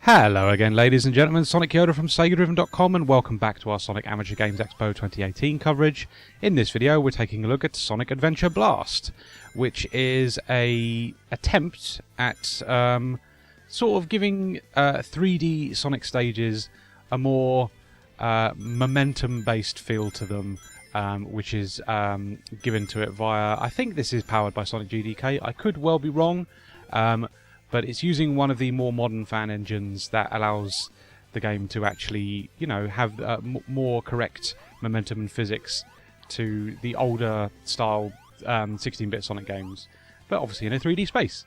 Hello again, ladies and gentlemen. Sonic from SEGADriven.com, and welcome back to our Sonic Amateur Games Expo 2018 coverage. In this video, we're taking a look at Sonic Adventure Blast, which is a attempt at sort of giving 3D Sonic stages a more momentum-based feel to them, which is given to it via, I think this is powered by Sonic GDK. I could well be wrong. But it's using one of the more modern fan engines that allows the game to actually, you know, have more correct momentum and physics to the older style 16-bit Sonic games, but obviously in a 3D space.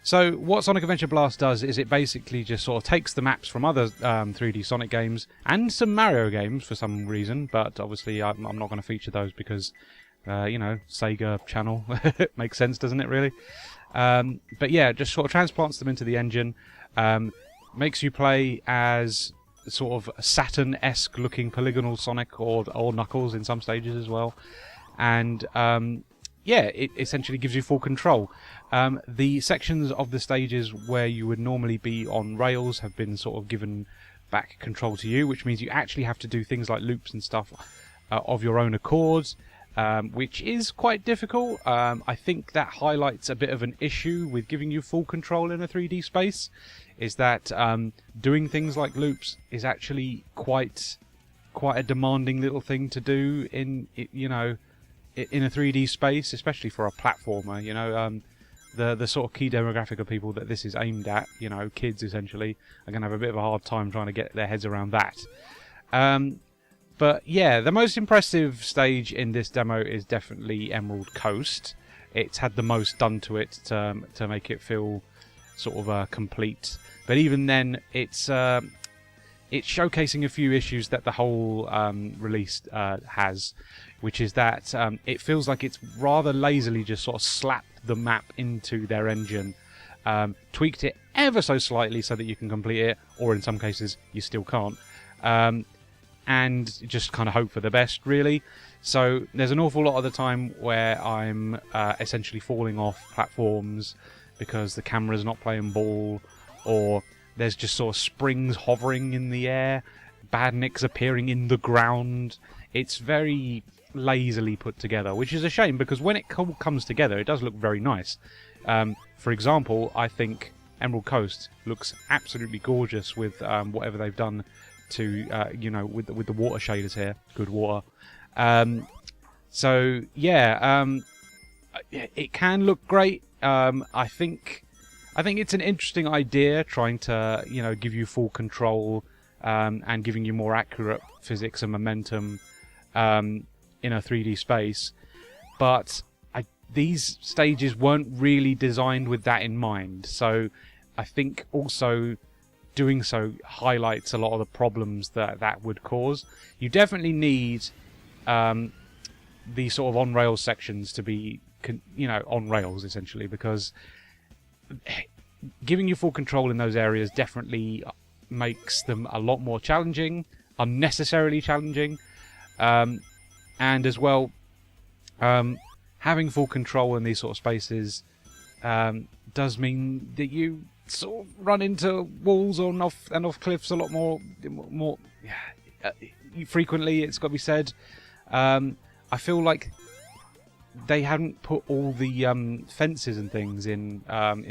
So what Sonic Adventure Blast does is it basically just sort of takes the maps from other 3D Sonic games and some Mario games for some reason, but obviously I'm not going to feature those because, you know, Sega channel makes sense, doesn't it, really? But yeah, just sort of transplants them into the engine, makes you play as sort of Saturn-esque looking polygonal Sonic or Knuckles in some stages as well, and yeah, it essentially gives you full control. The sections of the stages where you would normally be on rails have been sort of given back control to you, which means you actually have to do things like loops and stuff of your own accord. Which is quite difficult. I think that highlights a bit of an issue with giving you full control in a 3D space, is that doing things like loops is actually quite a demanding little thing to do in a 3D space, especially for a platformer. You know, the sort of key demographic of people that this is aimed at, you know, kids essentially, are going to have a bit of a hard time trying to get their heads around that. But yeah, the most impressive stage in this demo is definitely Emerald Coast. It's had the most done to it to make it feel sort of complete. But even then, it's showcasing a few issues that the whole release has, which is that it feels like it's rather lazily just sort of slapped the map into their engine, tweaked it ever so slightly so that you can complete it, or in some cases you still can't. And just kind of hope for the best, really. So there's an awful lot of the time where I'm essentially falling off platforms because the camera's not playing ball, or there's just sort of springs hovering in the air, badniks appearing in the ground. It's very lazily put together, which is a shame because when it comes together, it does look very nice. For example, I think Emerald Coast looks absolutely gorgeous with whatever they've done to with the water shaders here. Good water. So yeah, it can look great. I think it's an interesting idea, trying to give you full control and giving you more accurate physics and momentum in a 3D space. But these stages weren't really designed with that in mind. So I think also doing so highlights a lot of the problems that would cause. You definitely need the sort of on-rails sections to be, on rails essentially, because giving you full control in those areas definitely makes them a lot more challenging, unnecessarily challenging, and as well, having full control in these sort of spaces does mean that you sort of run into walls and off cliffs a lot more frequently. It's got to be said. I feel like they hadn't put all the fences and things in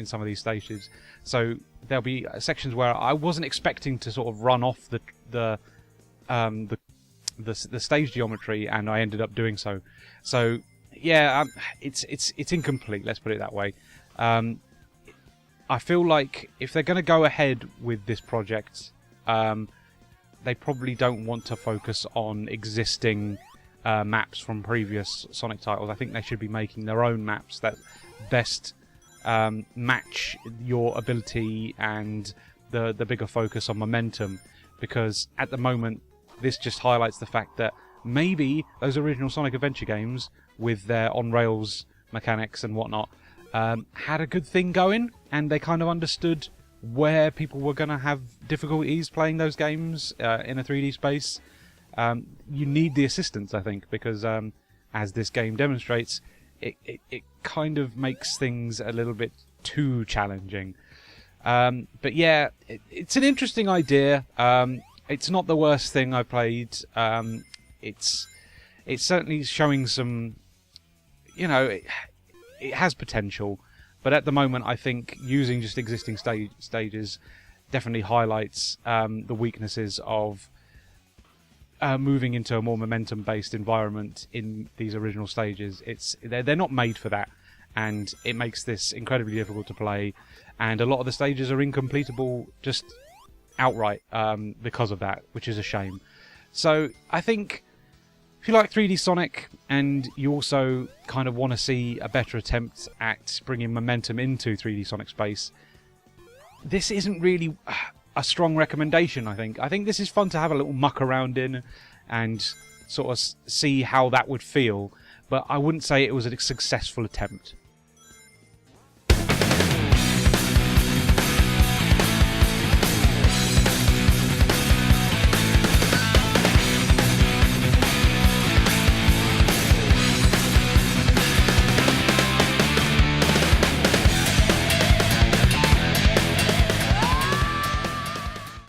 some of these stages, so there'll be sections where I wasn't expecting to sort of run off the stage geometry, and I ended up doing so. So yeah, it's incomplete. Let's put it that way. I feel like if they're going to go ahead with this project, they probably don't want to focus on existing maps from previous Sonic titles. I think they should be making their own maps that best match your ability and the bigger focus on momentum, because at the moment this just highlights the fact that maybe those original Sonic Adventure games with their on-rails mechanics and whatnot had a good thing going, and they kind of understood where people were going to have difficulties playing those games in a 3D space. You need the assistance, I think, because as this game demonstrates, it kind of makes things a little bit too challenging. But yeah, it's an interesting idea. It's not the worst thing I played. It's certainly showing some, you know, it has potential. But at the moment, I think using just existing stages definitely highlights the weaknesses of moving into a more momentum-based environment in these original stages. They're not made for that, and it makes this incredibly difficult to play. And a lot of the stages are incompletable just outright because of that, which is a shame. So I think if you like 3D Sonic and you also kind of want to see a better attempt at bringing momentum into 3D Sonic space, this isn't really a strong recommendation, I think. I think this is fun to have a little muck around in and sort of see how that would feel, but I wouldn't say it was a successful attempt.